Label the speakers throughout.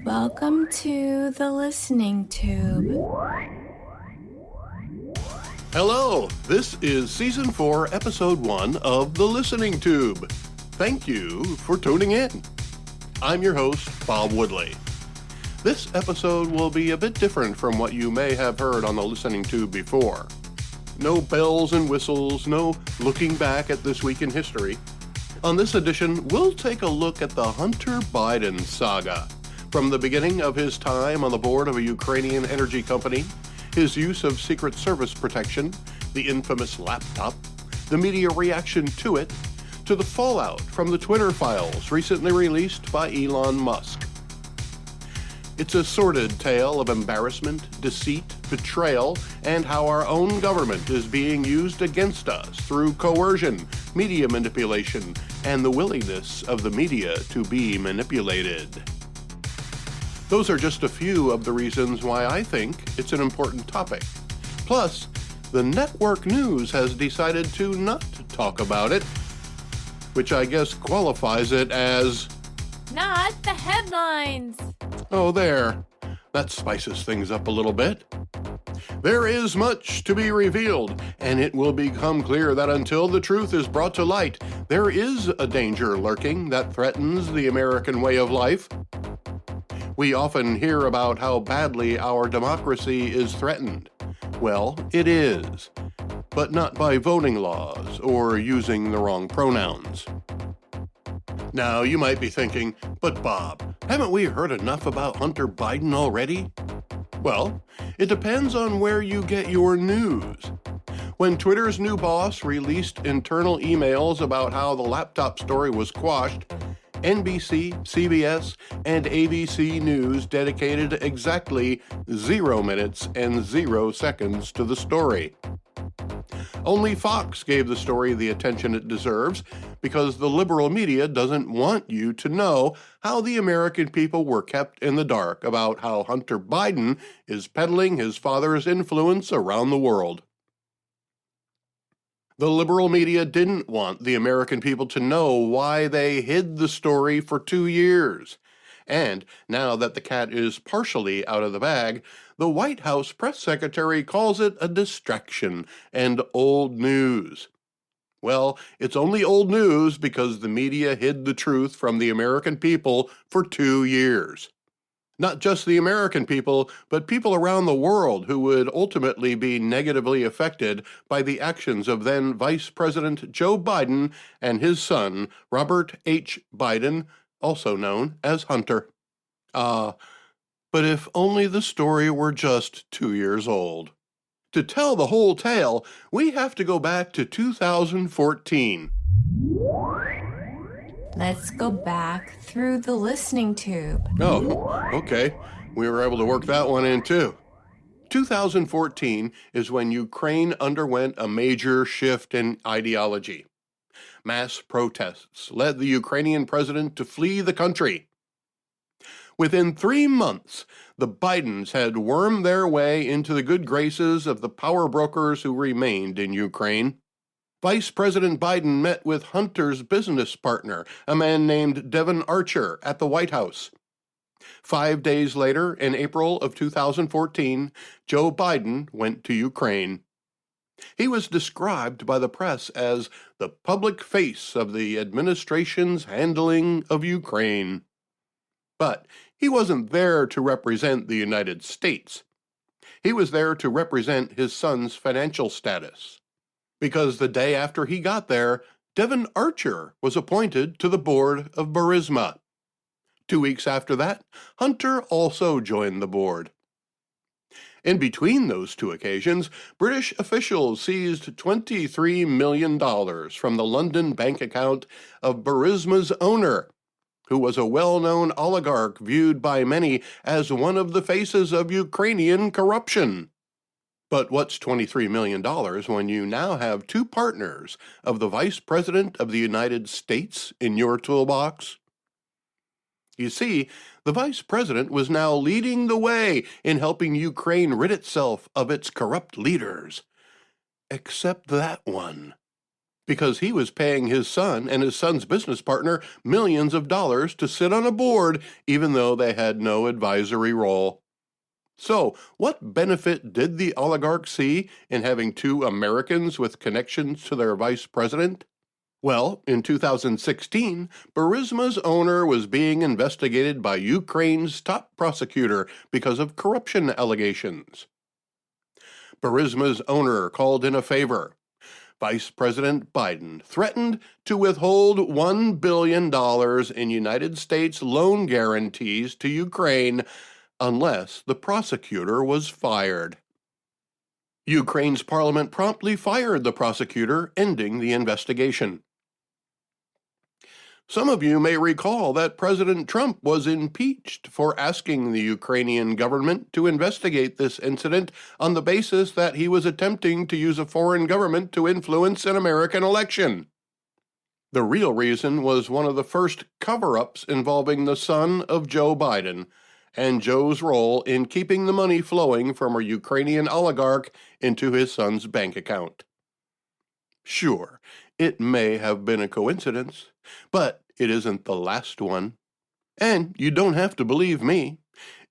Speaker 1: Welcome to the listening tube.
Speaker 2: Hello, this is Season 4, Episode 1 of The Listening Tube. Thank you for tuning in. I'm your host, Bob Woodley. This episode will be a bit different from what you may have heard on The Listening Tube before. No bells and whistles, no looking back at this week in history. On this edition, we'll take a look at the Hunter Biden saga. From the beginning of his time on the board of a Ukrainian energy company, his use of Secret Service protection, the infamous laptop, the media reaction to it, to the fallout from the Twitter files recently released by Elon Musk. It's a sordid tale of embarrassment, deceit, betrayal, and how our own government is being used against us through coercion, media manipulation, and the willingness of the media to be manipulated. Those are just a few of the reasons why I think it's an important topic. Plus, the network news has decided to not talk about it, which I guess qualifies it as...
Speaker 1: Not the headlines!
Speaker 2: Oh, there. That spices things up a little bit. There is much to be revealed, and it will become clear that until the truth is brought to light, there is a danger lurking that threatens the American way of life. We often hear about how badly our democracy is threatened. Well, it is, but not by voting laws or using the wrong pronouns. Now, you might be thinking, but Bob, haven't we heard enough about Hunter Biden already? Well, it depends on where you get your news. When Twitter's new boss released internal emails about how the laptop story was quashed, NBC, CBS, and ABC News dedicated exactly 0 minutes and 0 seconds to the story. Only Fox gave the story the attention it deserves because the liberal media doesn't want you to know how the American people were kept in the dark about how Hunter Biden is peddling his father's influence around the world. The liberal media didn't want the American people to know why they hid the story for 2 years. And now that the cat is partially out of the bag, the White House press secretary calls it a distraction and old news. Well, it's only old news because the media hid the truth from the American people for 2 years. Not just the American people, but people around the world who would ultimately be negatively affected by the actions of then Vice President Joe Biden and his son, Robert H. Biden, also known as Hunter. But if only the story were just 2 years old. To tell the whole tale, we have to go back to 2014.
Speaker 1: Let's go back through the listening tube.
Speaker 2: Oh, okay. We were able to work that one in too. 2014 is when Ukraine underwent a major shift in ideology. Mass protests led the Ukrainian president to flee the country. Within 3 months, the Bidens had wormed their way into the good graces of the power brokers who remained in Ukraine. Vice President Biden met with Hunter's business partner, a man named Devon Archer, at the White House. 5 days later, in April of 2014, Joe Biden went to Ukraine. He was described by the press as the public face of the administration's handling of Ukraine. But he wasn't there to represent the United States. He was there to represent his son's financial status. Because the day after he got there, Devon Archer was appointed to the board of Burisma. 2 weeks after that, Hunter also joined the board. In between those two occasions, British officials seized $23 million from the London bank account of Burisma's owner, who was a well-known oligarch viewed by many as one of the faces of Ukrainian corruption. But what's $23 million when you now have two partners of the Vice President of the United States in your toolbox? You see, the Vice President was now leading the way in helping Ukraine rid itself of its corrupt leaders. Except that one. because he was paying his son and his son's business partner millions of dollars to sit on a board, even though they had no advisory role. So, what benefit did the oligarch see in having two Americans with connections to their vice president? Well, in 2016, Burisma's owner was being investigated by Ukraine's top prosecutor because of corruption allegations. Burisma's owner called in a favor. Vice President Biden threatened to withhold $1 billion in United States loan guarantees to Ukraine unless the prosecutor was fired. Ukraine's parliament promptly fired the prosecutor, ending the investigation. Some of you may recall that President Trump was impeached for asking the Ukrainian government to investigate this incident on the basis that he was attempting to use a foreign government to influence an American election. The real reason was one of the first cover-ups involving the son of Joe Biden and Joe's role in keeping the money flowing from a Ukrainian oligarch into his son's bank account. Sure, it may have been a coincidence, but it isn't the last one. And you don't have to believe me.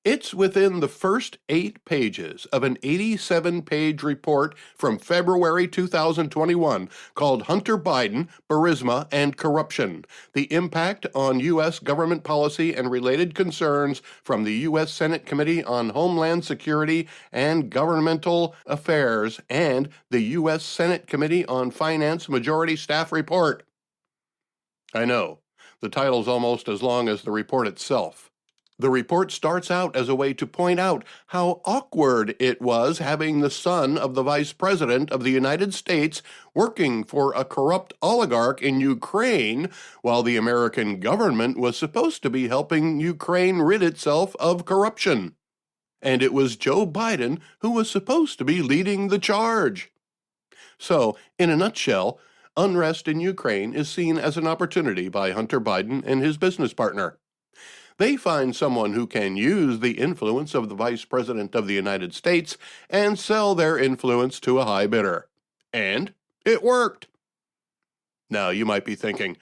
Speaker 2: It's within the first 8 pages of an 87-page report from February 2021 called Hunter Biden, Burisma, and Corruption: The Impact on U.S. Government Policy and Related Concerns from the U.S. Senate Committee on Homeland Security and Governmental Affairs and the U.S. Senate Committee on Finance Majority Staff Report. I know, the title's almost as long as the report itself. The report starts out as a way to point out how awkward it was having the son of the Vice President of the United States working for a corrupt oligarch in Ukraine while the American government was supposed to be helping Ukraine rid itself of corruption. And it was Joe Biden who was supposed to be leading the charge. So, in a nutshell, unrest in Ukraine is seen as an opportunity by Hunter Biden and his business partner. They find someone who can use the influence of the Vice President of the United States and sell their influence to a high bidder. And it worked. Now you might be thinking,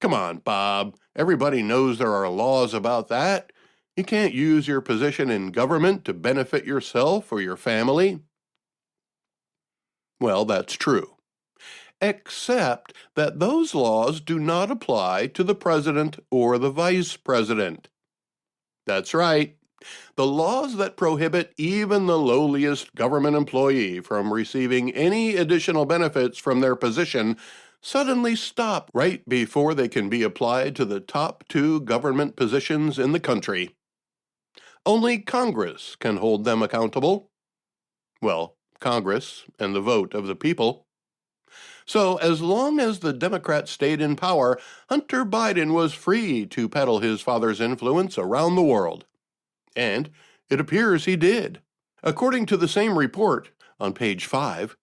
Speaker 2: come on, Bob, everybody knows there are laws about that. You can't use your position in government to benefit yourself or your family. Well, that's true. Except that those laws do not apply to the president or the vice president. That's right. The laws that prohibit even the lowliest government employee from receiving any additional benefits from their position suddenly stop right before they can be applied to the top 2 government positions in the country. Only Congress can hold them accountable. Well, Congress and the vote of the people. So, as long as the Democrats stayed in power, Hunter Biden was free to peddle his father's influence around the world. And it appears he did. According to the same report, on page 5,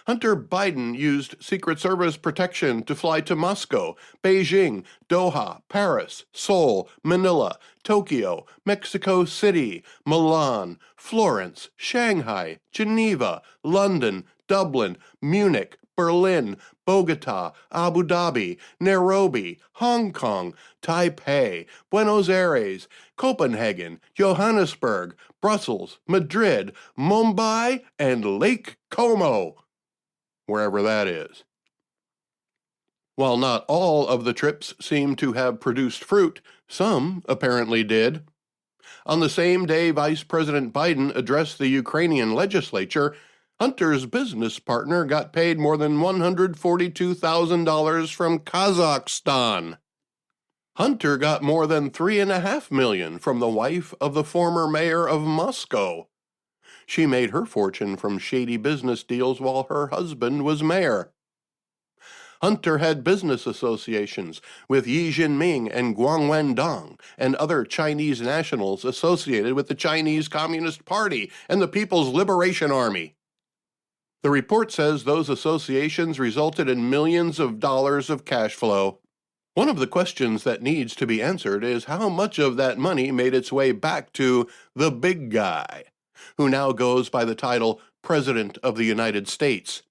Speaker 2: Hunter Biden used Secret Service protection to fly to Moscow, Beijing, Doha, Paris, Seoul, Manila, Tokyo, Mexico City, Milan, Florence, Shanghai, Geneva, London, Dublin, Munich, Berlin, Bogota, Abu Dhabi, Nairobi, Hong Kong, Taipei, Buenos Aires, Copenhagen, Johannesburg, Brussels, Madrid, Mumbai, and Lake Como, wherever that is. While not all of the trips seem to have produced fruit, some apparently did. On the same day Vice President Biden addressed the Ukrainian legislature, Hunter's business partner got paid more than $142,000 from Kazakhstan. Hunter got more than $3.5 million from the wife of the former mayor of Moscow. She made her fortune from shady business deals while her husband was mayor. Hunter had business associations with Xi Jinping and Guang Wendong and other Chinese nationals associated with the Chinese Communist Party and the People's Liberation Army. The report says those associations resulted in millions of dollars of cash flow. One of the questions that needs to be answered is how much of that money made its way back to the big guy, who now goes by the title President of the United States.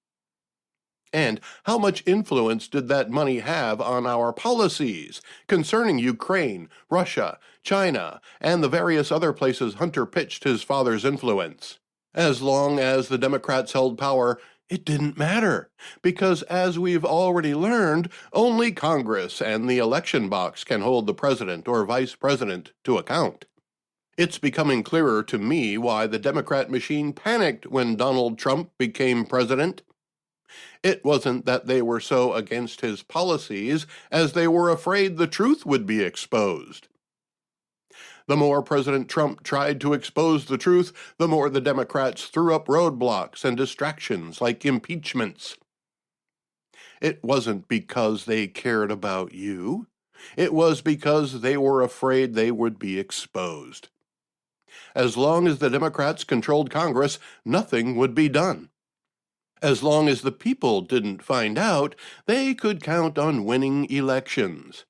Speaker 2: And how much influence did that money have on our policies concerning Ukraine, Russia, China, and the various other places Hunter pitched his father's influence? As long as the Democrats held power, it didn't matter, because as we've already learned, only Congress and the election box can hold the president or vice president to account. It's becoming clearer to me why the Democrat machine panicked when Donald Trump became president. It wasn't that they were so against his policies as they were afraid the truth would be exposed. The more President Trump tried to expose the truth, the more the Democrats threw up roadblocks and distractions like impeachments. It wasn't because they cared about you. It was because they were afraid they would be exposed. As long as the Democrats controlled Congress, nothing would be done. As long as the people didn't find out, they could count on winning elections.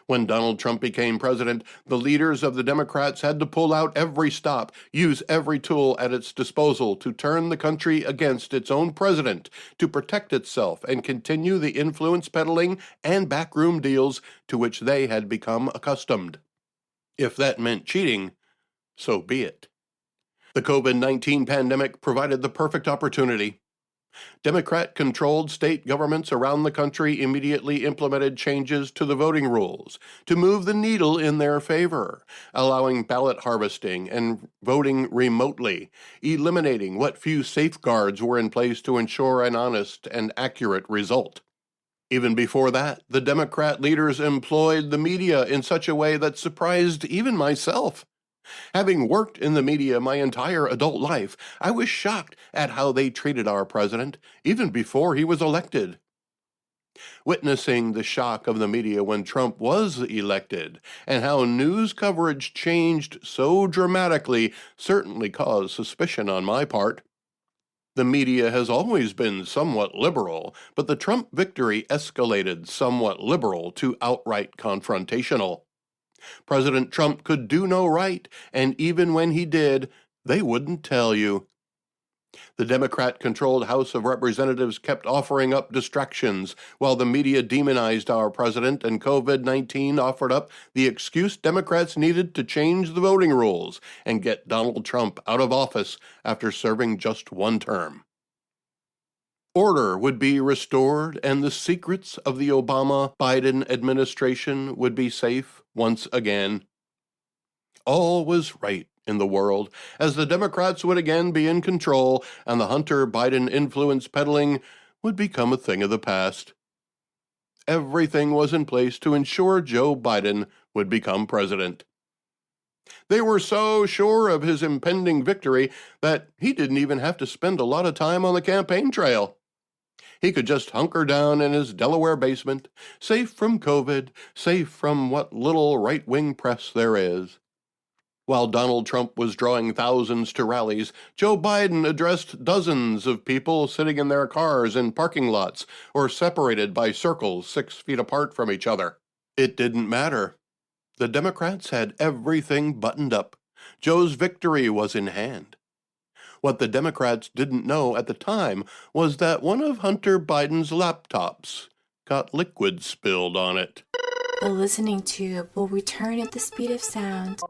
Speaker 2: When Donald Trump became president, the leaders of the Democrats had to pull out every stop, use every tool at its disposal to turn the country against its own president, to protect itself and continue the influence peddling and backroom deals to which they had become accustomed. If that meant cheating, so be it. The COVID-19 pandemic provided the perfect opportunity. Democrat-controlled state governments around the country immediately implemented changes to the voting rules to move the needle in their favor, allowing ballot harvesting and voting remotely, eliminating what few safeguards were in place to ensure an honest and accurate result. Even before that, the Democrat leaders employed the media in such a way that surprised even myself. Having worked in the media my entire adult life, I was shocked at how they treated our president, even before he was elected. Witnessing the shock of the media when Trump was elected, and how news coverage changed so dramatically, certainly caused suspicion on my part. The media has always been somewhat liberal, but the Trump victory escalated somewhat liberal to outright confrontational. President Trump could do no right, and even when he did, they wouldn't tell you. The Democrat-controlled House of Representatives kept offering up distractions, while the media demonized our president, and COVID-19 offered up the excuse Democrats needed to change the voting rules and get Donald Trump out of office after serving just one term. Order would be restored, and the secrets of the Obama-Biden administration would be safe once again. All was right in the world, as the Democrats would again be in control, and the Hunter-Biden influence peddling would become a thing of the past. Everything was in place to ensure Joe Biden would become president. They were so sure of his impending victory that he didn't even have to spend a lot of time on the campaign trail. He could just hunker down in his Delaware basement, safe from COVID, safe from what little right-wing press there is. While Donald Trump was drawing thousands to rallies, Joe Biden addressed dozens of people sitting in their cars in parking lots or separated by circles 6 feet apart from each other. It didn't matter. The Democrats had everything buttoned up. Joe's victory was in hand. What the Democrats didn't know at the time was that one of Hunter Biden's laptops got liquid spilled on it.
Speaker 1: The listening tube will return at the speed of sound.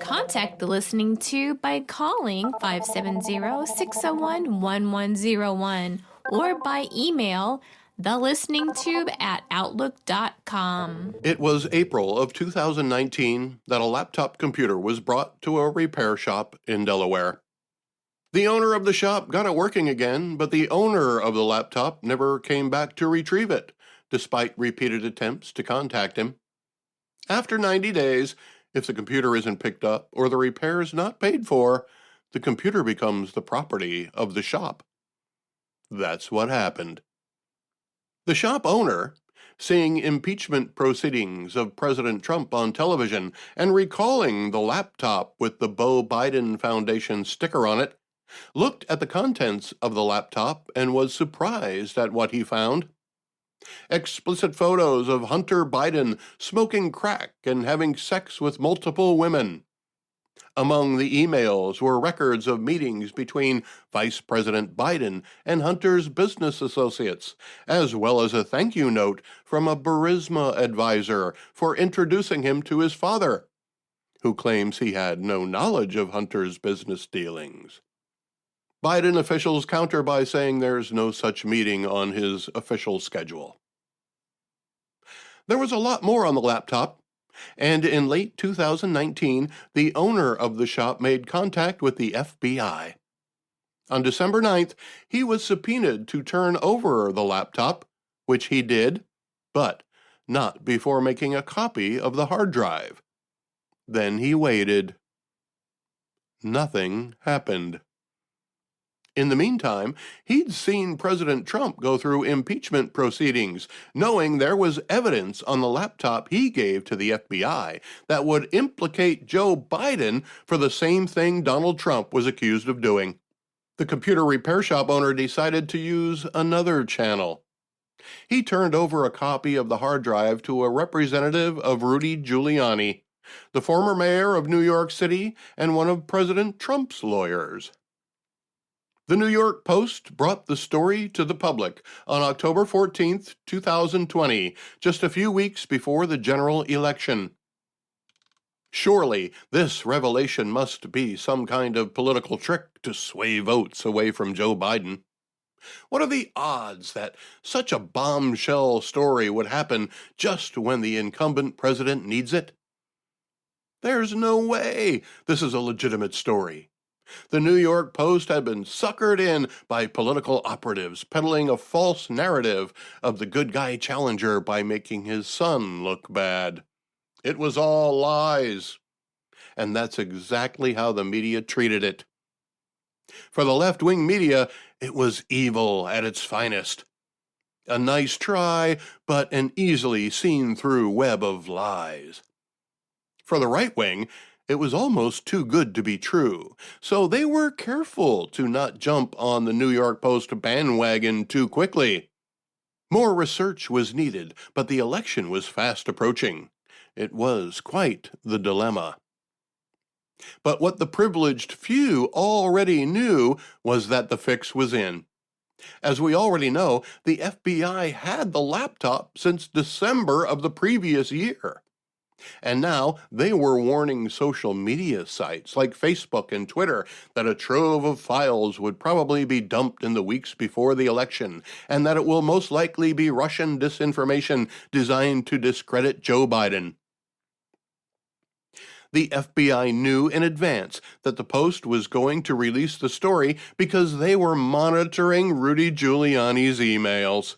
Speaker 1: Contact the listening tube by calling 570-601-1101 or by email thelisteningtube@outlook.com.
Speaker 2: It was April of 2019 that a laptop computer was brought to a repair shop in Delaware. The owner of the shop got it working again, but the owner of the laptop never came back to retrieve it, despite repeated attempts to contact him. After 90 days, if the computer isn't picked up or the repair is not paid for, the computer becomes the property of the shop. That's what happened. The shop owner, seeing impeachment proceedings of President Trump on television and recalling the laptop with the Beau Biden Foundation sticker on it, looked at the contents of the laptop and was surprised at what he found. Explicit photos of Hunter Biden smoking crack and having sex with multiple women. Among the emails were records of meetings between Vice President Biden and Hunter's business associates, as well as a thank you note from a Burisma advisor for introducing him to his father, who claims he had no knowledge of Hunter's business dealings. Biden officials counter by saying there's no such meeting on his official schedule. There was a lot more on the laptop, and in late 2019, the owner of the shop made contact with the FBI. On December 9th, he was subpoenaed to turn over the laptop, which he did, but not before making a copy of the hard drive. Then he waited. Nothing happened. In the meantime, he'd seen President Trump go through impeachment proceedings, knowing there was evidence on the laptop he gave to the FBI that would implicate Joe Biden for the same thing Donald Trump was accused of doing. The computer repair shop owner decided to use another channel. He turned over a copy of the hard drive to a representative of Rudy Giuliani, the former mayor of New York City and one of President Trump's lawyers. The New York Post brought the story to the public on October 14, 2020, just a few weeks before the general election. Surely this revelation must be some kind of political trick to sway votes away from Joe Biden. What are the odds that such a bombshell story would happen just when the incumbent president needs it? There's no way this is a legitimate story. The New York Post had been suckered in by political operatives peddling a false narrative of the good guy challenger by making his son look bad. It was all lies. And that's exactly how the media treated it. For the left-wing media, it was evil at its finest. A nice try, but an easily seen-through web of lies. For the right wing, it was almost too good to be true, so they were careful to not jump on the New York Post bandwagon too quickly. More research was needed, but the election was fast approaching. It was quite the dilemma. But what the privileged few already knew was that the fix was in. As we already know, the FBI had the laptop since December of the previous year. And now they were warning social media sites like Facebook and Twitter that a trove of files would probably be dumped in the weeks before the election, and that it will most likely be Russian disinformation designed to discredit Joe Biden. The FBI knew in advance that the Post was going to release the story because they were monitoring Rudy Giuliani's emails.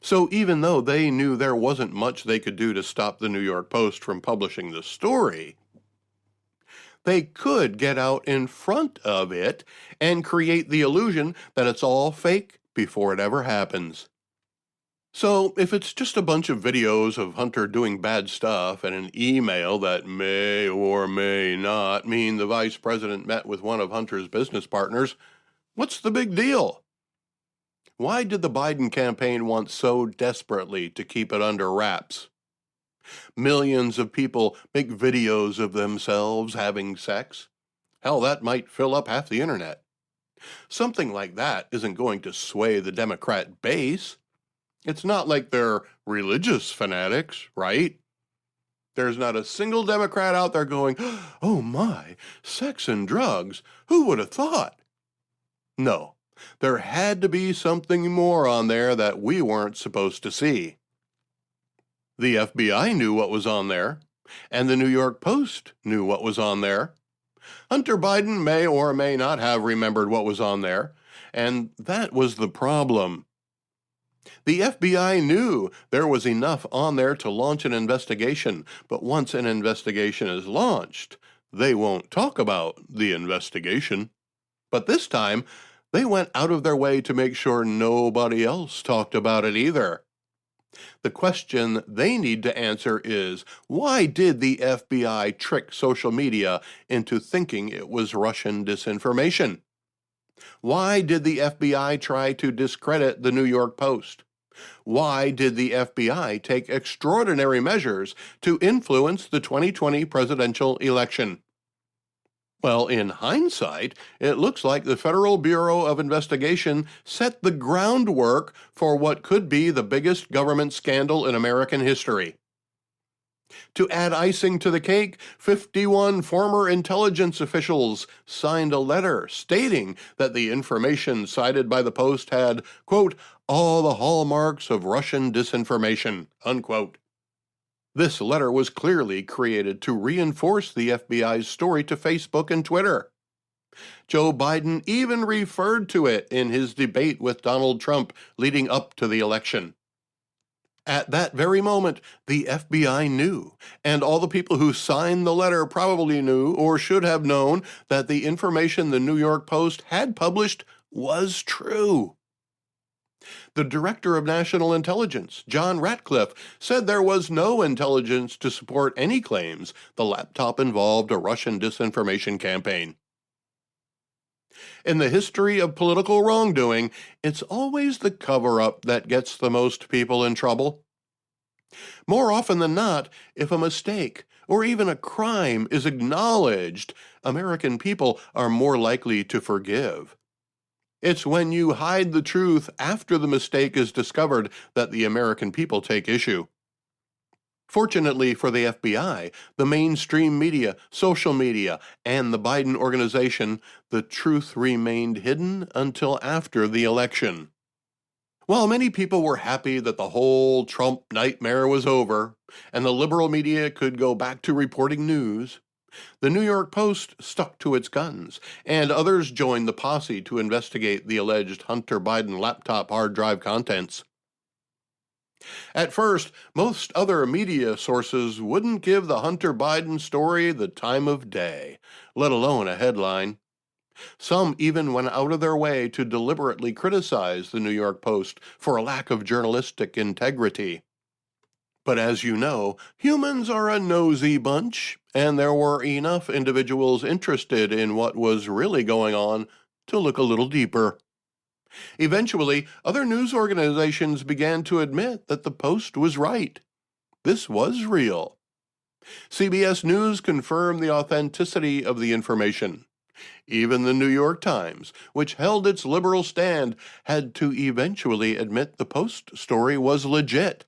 Speaker 2: So even though they knew there wasn't much they could do to stop the New York Post from publishing the story, they could get out in front of it and create the illusion that it's all fake before it ever happens. So if it's just a bunch of videos of Hunter doing bad stuff and an email that may or may not mean the vice president met with one of Hunter's business partners, what's the big deal? Why did the Biden campaign want so desperately to keep it under wraps? Millions of people make videos of themselves having sex. Hell, that might fill up half the internet. Something like that isn't going to sway the Democrat base. It's not like they're religious fanatics, right? There's not a single Democrat out there going, "Oh my, sex and drugs, who would have thought?" No. There had to be something more on there that we weren't supposed to see. The FBI knew what was on there, and the New York Post knew what was on there. Hunter Biden may or may not have remembered what was on there, and that was the problem. The FBI knew there was enough on there to launch an investigation, but once an investigation is launched, they won't talk about the investigation. But this time, they went out of their way to make sure nobody else talked about it either. The question they need to answer is, why did the FBI trick social media into thinking it was Russian disinformation? Why did the FBI try to discredit the New York Post? Why did the FBI take extraordinary measures to influence the 2020 presidential election? Well, in hindsight, it looks like the Federal Bureau of Investigation set the groundwork for what could be the biggest government scandal in American history. To add icing to the cake, 51 former intelligence officials signed a letter stating that the information cited by the Post had, quote, all the hallmarks of Russian disinformation, unquote. This letter was clearly created to reinforce the FBI's story to Facebook and Twitter. Joe Biden even referred to it in his debate with Donald Trump leading up to the election. At that very moment, the FBI knew, and all the people who signed the letter probably knew or should have known that the information the New York Post had published was true. The Director of National Intelligence, John Ratcliffe, said there was no intelligence to support any claims the laptop involved a Russian disinformation campaign. In the history of political wrongdoing, it's always the cover-up that gets the most people in trouble. More often than not, if a mistake or even a crime is acknowledged, American people are more likely to forgive. It's when you hide the truth after the mistake is discovered that the American people take issue. Fortunately for the FBI, the mainstream media, social media, and the Biden organization, the truth remained hidden until after the election. While many people were happy that the whole Trump nightmare was over and the liberal media could go back to reporting news, the New York Post stuck to its guns, and others joined the posse to investigate the alleged Hunter Biden laptop hard drive contents. At first, most other media sources wouldn't give the Hunter Biden story the time of day, let alone a headline. Some even went out of their way to deliberately criticize the New York Post for a lack of journalistic integrity. But as you know, humans are a nosy bunch, and there were enough individuals interested in what was really going on to look a little deeper. Eventually, other news organizations began to admit that the Post was right. This was real. CBS News confirmed the authenticity of the information. Even the New York Times, which held its liberal stand, had to eventually admit the Post story was legit.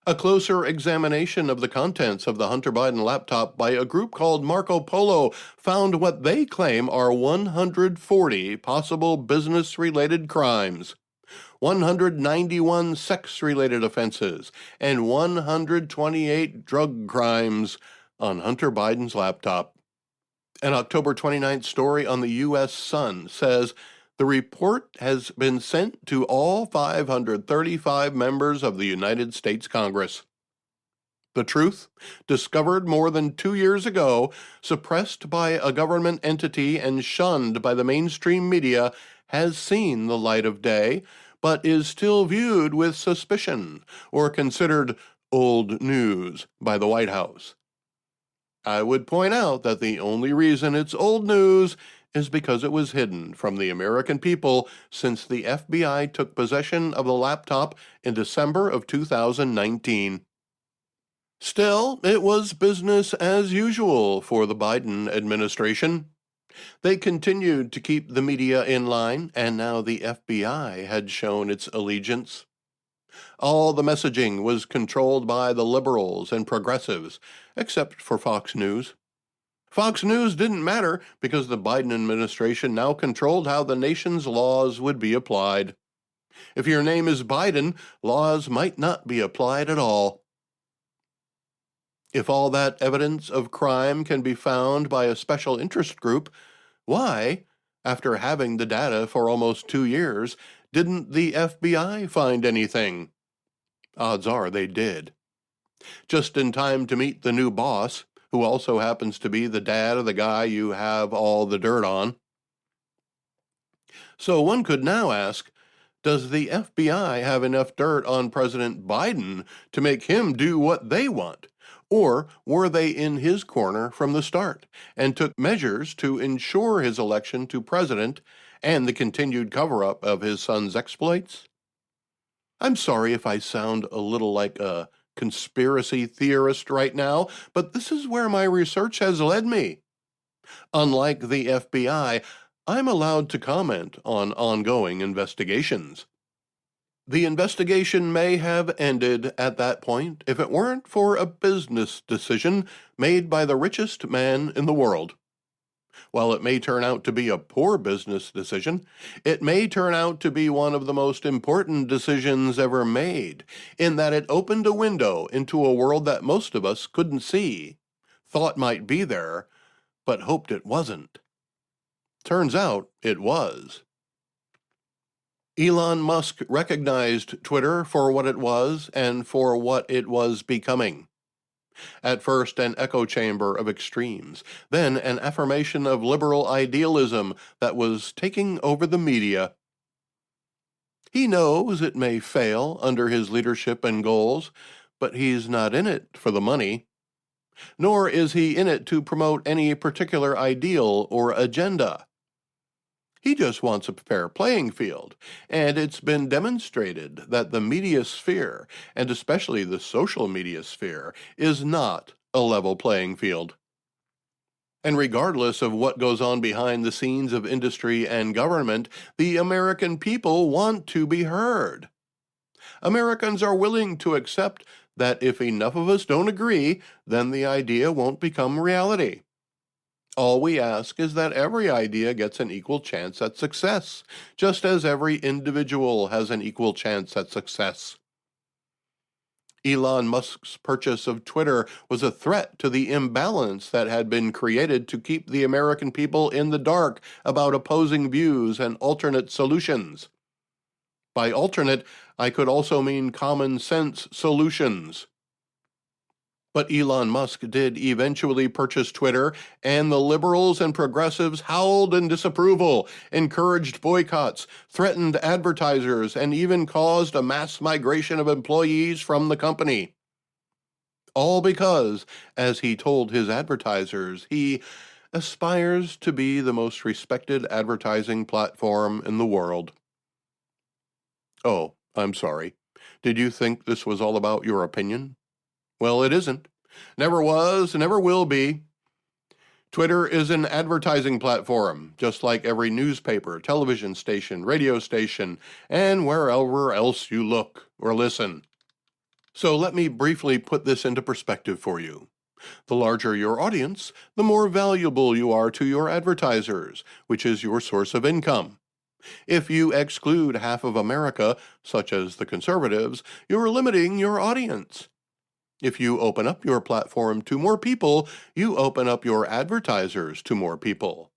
Speaker 2: A closer examination of the contents of the Hunter Biden laptop by a group called Marco Polo found what they claim are 140 possible business-related crimes, 191 sex-related offenses, and 128 drug crimes on Hunter Biden's laptop. An October 29th story on the U.S. Sun says, the report has been sent to all 535 members of the United States Congress. The truth, discovered more than 2 years ago, suppressed by a government entity and shunned by the mainstream media, has seen the light of day, but is still viewed with suspicion or considered old news by the White House. I would point out that the only reason it's old news is because it was hidden from the American people since the FBI took possession of the laptop in December of 2019. Still, it was business as usual for the Biden administration. They continued to keep the media in line, and now the FBI had shown its allegiance. All the messaging was controlled by the liberals and progressives, except for Fox News. Fox News didn't matter because the Biden administration now controlled how the nation's laws would be applied. If your name is Biden, laws might not be applied at all. If all that evidence of crime can be found by a special interest group, why, after having the data for almost 2 years, didn't the FBI find anything? Odds are they did. Just in time to meet the new boss, who also happens to be the dad of the guy you have all the dirt on. So one could now ask, does the FBI have enough dirt on President Biden to make him do what they want? Or were they in his corner from the start and took measures to ensure his election to president and the continued cover-up of his son's exploits? I'm sorry if I sound a little like a conspiracy theorist right now, but this is where my research has led me. Unlike the FBI, I'm allowed to comment on ongoing investigations. The investigation may have ended at that point if it weren't for a business decision made by the richest man in the world. While it may turn out to be a poor business decision, it may turn out to be one of the most important decisions ever made, in that it opened a window into a world that most of us couldn't see, thought might be there, but hoped it wasn't. Turns out it was. Elon Musk recognized Twitter for what it was and for what it was becoming. At first, an echo chamber of extremes, then an affirmation of liberal idealism that was taking over the media. He knows it may fail under his leadership and goals, but he's not in it for the money. Nor is he in it to promote any particular ideal or agenda. He just wants a fair playing field, and it's been demonstrated that the media sphere, and especially the social media sphere, is not a level playing field. And regardless of what goes on behind the scenes of industry and government, the American people want to be heard. Americans are willing to accept that if enough of us don't agree, then the idea won't become reality. All we ask is that every idea gets an equal chance at success, just as every individual has an equal chance at success. Elon Musk's purchase of Twitter was a threat to the imbalance that had been created to keep the American people in the dark about opposing views and alternate solutions. By alternate, I could also mean common sense solutions. But Elon Musk did eventually purchase Twitter, and the liberals and progressives howled in disapproval, encouraged boycotts, threatened advertisers, and even caused a mass migration of employees from the company. All because, as he told his advertisers, he aspires to be the most respected advertising platform in the world. Oh, I'm sorry. Did you think this was all about your opinion? Well, it isn't. Never was, never will be. Twitter is an advertising platform, just like every newspaper, television station, radio station, and wherever else you look or listen. So let me briefly put this into perspective for you. The larger your audience, the more valuable you are to your advertisers, which is your source of income. If you exclude half of America, such as the conservatives, you're limiting your audience. If you open up your platform to more people, you open up your advertisers to more people.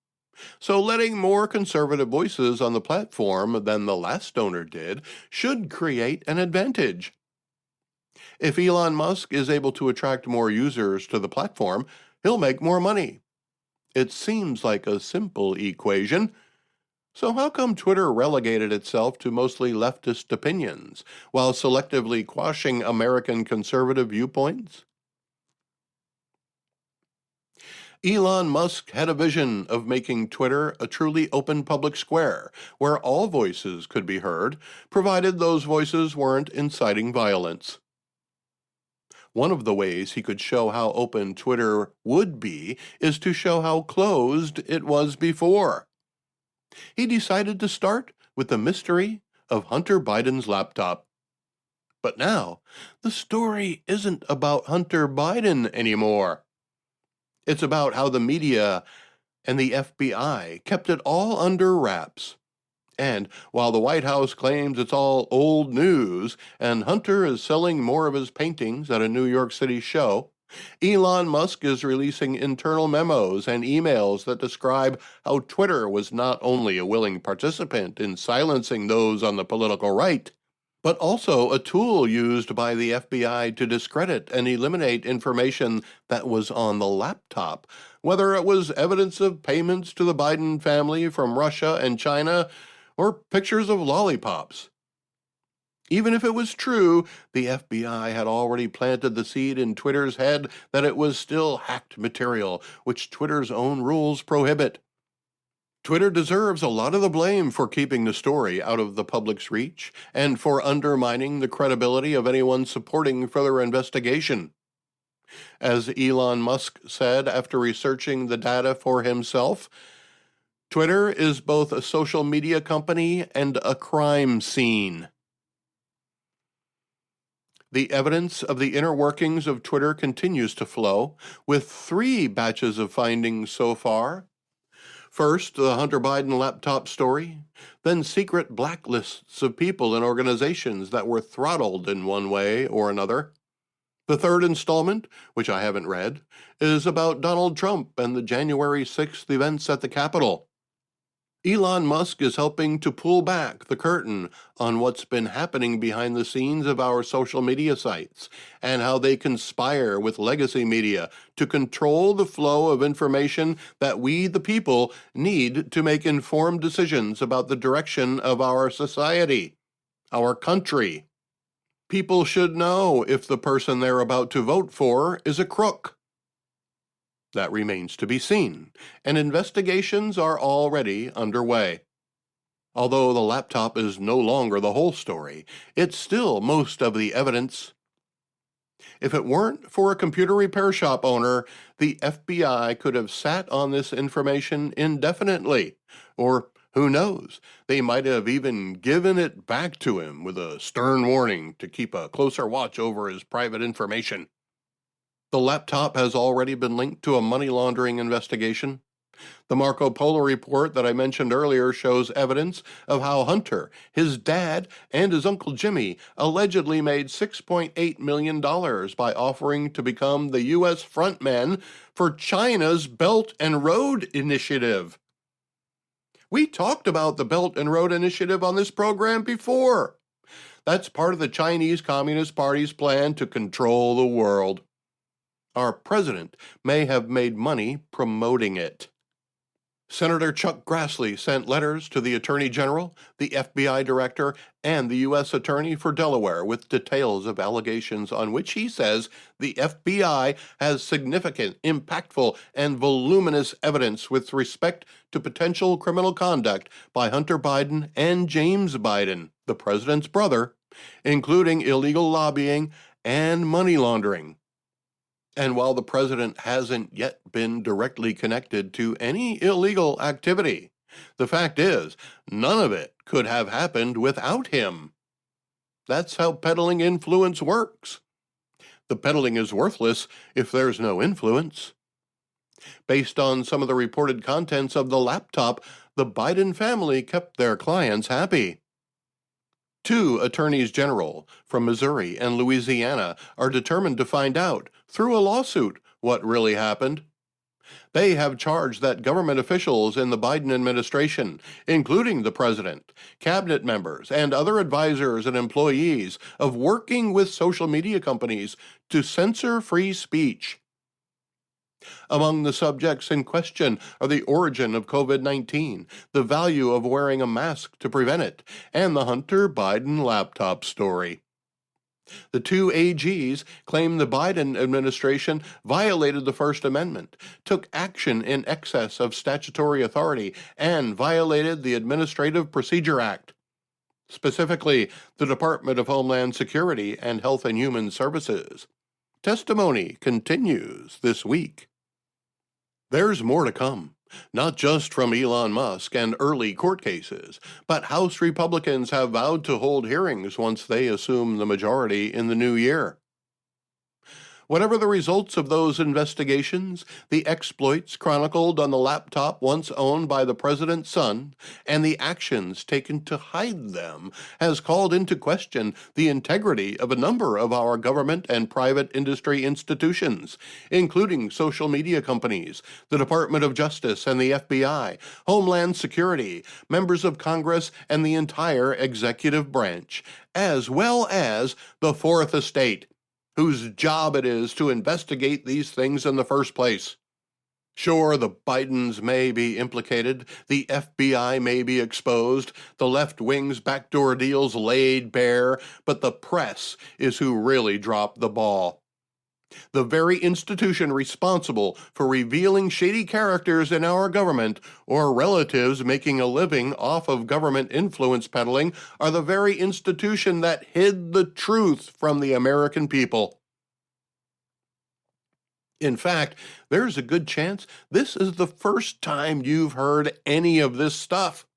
Speaker 2: So letting more conservative voices on the platform than the last owner did should create an advantage. If Elon Musk is able to attract more users to the platform, he'll make more money. It seems like a simple equation. So how come Twitter relegated itself to mostly leftist opinions, while selectively quashing American conservative viewpoints? Elon Musk had a vision of making Twitter a truly open public square, where all voices could be heard, provided those voices weren't inciting violence. One of the ways he could show how open Twitter would be is to show how closed it was before. He decided to start with the mystery of Hunter Biden's laptop. But now, the story isn't about Hunter Biden anymore. It's about how the media and the FBI kept it all under wraps. And while the White House claims it's all old news and Hunter is selling more of his paintings at a New York City show, Elon Musk is releasing internal memos and emails that describe how Twitter was not only a willing participant in silencing those on the political right, but also a tool used by the FBI to discredit and eliminate information that was on the laptop, whether it was evidence of payments to the Biden family from Russia and China or pictures of lollipops. Even if it was true, the FBI had already planted the seed in Twitter's head that it was still hacked material, which Twitter's own rules prohibit. Twitter deserves a lot of the blame for keeping the story out of the public's reach and for undermining the credibility of anyone supporting further investigation. As Elon Musk said after researching the data for himself, Twitter is both a social media company and a crime scene. The evidence of the inner workings of Twitter continues to flow, with 3 batches of findings so far. First, the Hunter Biden laptop story, then secret blacklists of people and organizations that were throttled in one way or another. The third installment, which I haven't read, is about Donald Trump and the January 6th events at the Capitol. Elon Musk is helping to pull back the curtain on what's been happening behind the scenes of our social media sites and how they conspire with legacy media to control the flow of information that we, the people, need to make informed decisions about the direction of our society, our country. People should know if the person they're about to vote for is a crook. That remains to be seen, and investigations are already underway. Although the laptop is no longer the whole story, it's still most of the evidence. If it weren't for a computer repair shop owner, the FBI could have sat on this information indefinitely, or who knows, they might have even given it back to him with a stern warning to keep a closer watch over his private information. The laptop has already been linked to a money laundering investigation. The Marco Polo report that I mentioned earlier shows evidence of how Hunter, his dad, and his Uncle Jimmy allegedly made $6.8 million by offering to become the U.S. frontman for China's Belt and Road Initiative. We talked about the Belt and Road Initiative on this program before. That's part of the Chinese Communist Party's plan to control the world. Our president may have made money promoting it. Senator Chuck Grassley sent letters to the Attorney General, the FBI Director, and the U.S. Attorney for Delaware with details of allegations on which he says the FBI has significant, impactful, and voluminous evidence with respect to potential criminal conduct by Hunter Biden and James Biden, the president's brother, including illegal lobbying and money laundering. And while the president hasn't yet been directly connected to any illegal activity, the fact is, none of it could have happened without him. That's how peddling influence works. The peddling is worthless if there's no influence. Based on some of the reported contents of the laptop, the Biden family kept their clients happy. 2 attorneys general from Missouri and Louisiana are determined to find out, through a lawsuit, what really happened. They have charged that government officials in the Biden administration, including the president, cabinet members, and other advisors and employees, of working with social media companies to censor free speech. Among the subjects in question are the origin of COVID-19, the value of wearing a mask to prevent it, and the Hunter Biden laptop story. The 2 AGs claim the Biden administration violated the First Amendment, took action in excess of statutory authority, and violated the Administrative Procedure Act. Specifically, the Department of Homeland Security and Health and Human Services. Testimony continues this week. There's more to come, not just from Elon Musk and early court cases, but House Republicans have vowed to hold hearings once they assume the majority in the new year. Whatever the results of those investigations, the exploits chronicled on the laptop once owned by the president's son, and the actions taken to hide them, has called into question the integrity of a number of our government and private industry institutions, including social media companies, the Department of Justice and the FBI, Homeland Security, members of Congress, and the entire executive branch, as well as the Fourth Estate, whose job it is to investigate these things in the first place. Sure, the Bidens may be implicated, the FBI may be exposed, the left wing's backdoor deals laid bare, but the press is who really dropped the ball. The very institution responsible for revealing shady characters in our government or relatives making a living off of government influence peddling are the very institution that hid the truth from the American people. In fact, there's a good chance this is the first time you've heard any of this stuff.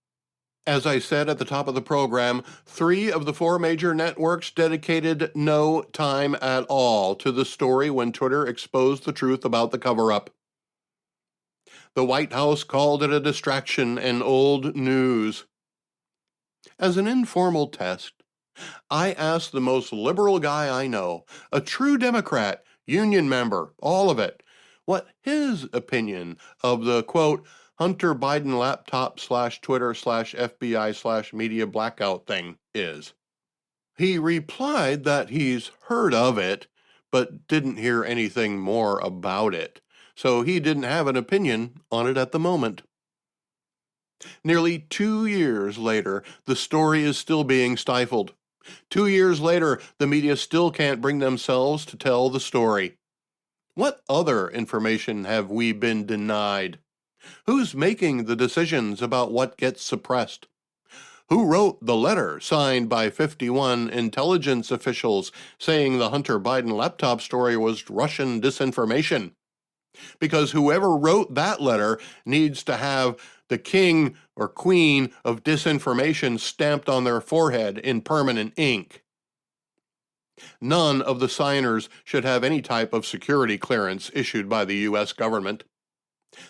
Speaker 2: As I said at the top of the program, 3 of the 4 major networks dedicated no time at all to the story when Twitter exposed the truth about the cover-up. The White House called it a distraction and old news. As an informal test, I asked the most liberal guy I know, a true Democrat, union member, all of it, what his opinion of the, quote, Hunter Biden laptop /Twitter /FBI /media blackout thing is. He replied that he's heard of it, but didn't hear anything more about it, so he didn't have an opinion on it at the moment. Nearly 2 years later, the story is still being stifled. 2 years later, the media still can't bring themselves to tell the story. What other information have we been denied? Who's making the decisions about what gets suppressed? Who wrote the letter signed by 51 intelligence officials saying the Hunter Biden laptop story was Russian disinformation? Because whoever wrote that letter needs to have the king or queen of disinformation stamped on their forehead in permanent ink. None of the signers should have any type of security clearance issued by the U.S. government.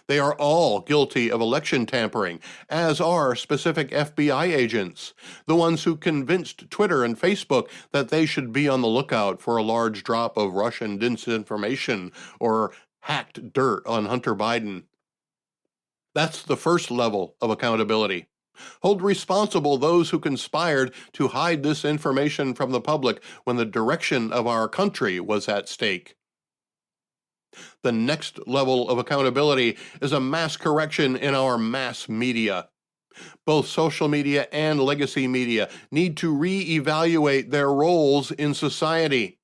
Speaker 2: They are all guilty of election tampering, as are specific FBI agents, the ones who convinced Twitter and Facebook that they should be on the lookout for a large drop of Russian disinformation or hacked dirt on Hunter Biden. That's the first level of accountability. Hold responsible those who conspired to hide this information from the public when the direction of our country was at stake. The next level of accountability is a mass correction in our mass media. Both social media and legacy media need to re-evaluate their roles in society.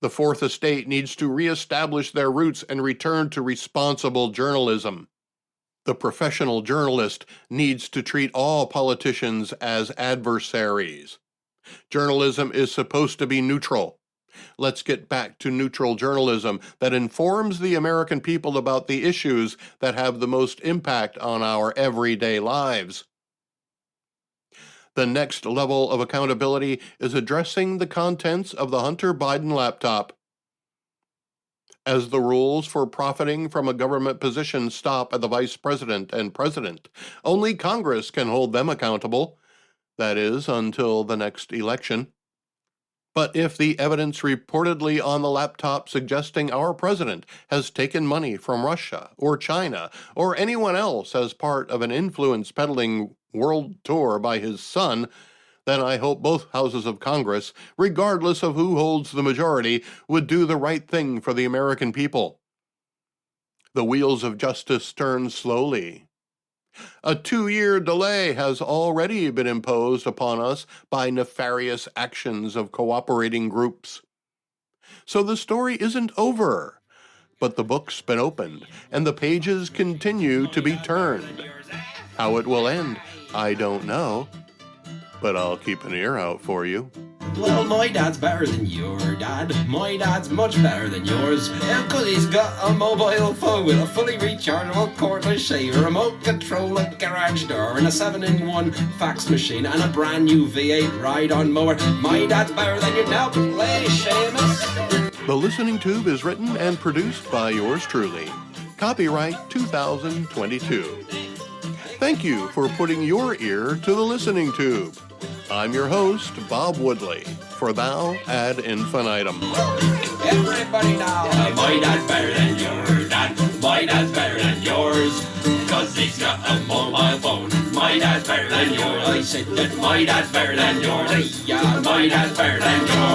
Speaker 2: The Fourth Estate needs to re-establish their roots and return to responsible journalism. The professional journalist needs to treat all politicians as adversaries. Journalism is supposed to be neutral. Let's get back to neutral journalism that informs the American people about the issues that have the most impact on our everyday lives. The next level of accountability is addressing the contents of the Hunter Biden laptop. As the rules for profiting from a government position stop at the vice president and president, only Congress can hold them accountable. That is, until the next election. But if the evidence reportedly on the laptop suggesting our president has taken money from Russia or China or anyone else as part of an influence peddling world tour by his son, then I hope both houses of Congress, regardless of who holds the majority, would do the right thing for the American people. The wheels of justice turn slowly. A 2-year delay has already been imposed upon us by nefarious actions of cooperating groups. So the story isn't over, but the book's been opened, and the pages continue to be turned. How it will end, I don't know, but I'll keep an ear out for you.
Speaker 3: Well, my dad's better than your dad. My dad's much better than yours. Because he's got a mobile phone with a fully rechargeable cordless shaver, a remote control, a garage door, and a 7-in-1 fax machine, and a brand new V8 ride-on mower. My dad's better than you now. Play Seamus.
Speaker 2: The Listening Tube is written and produced by yours truly. Copyright 2022. Thank you for putting your ear to the Listening Tube. I'm your host, Bob Woodley, for Thou Ad Infinitum.
Speaker 3: Everybody now. My dad's better than your dad. My dad's better than yours. Cause he's got a mobile phone. My dad's better than yours. I said that my dad's better than yours. Yeah, my dad's better than yours.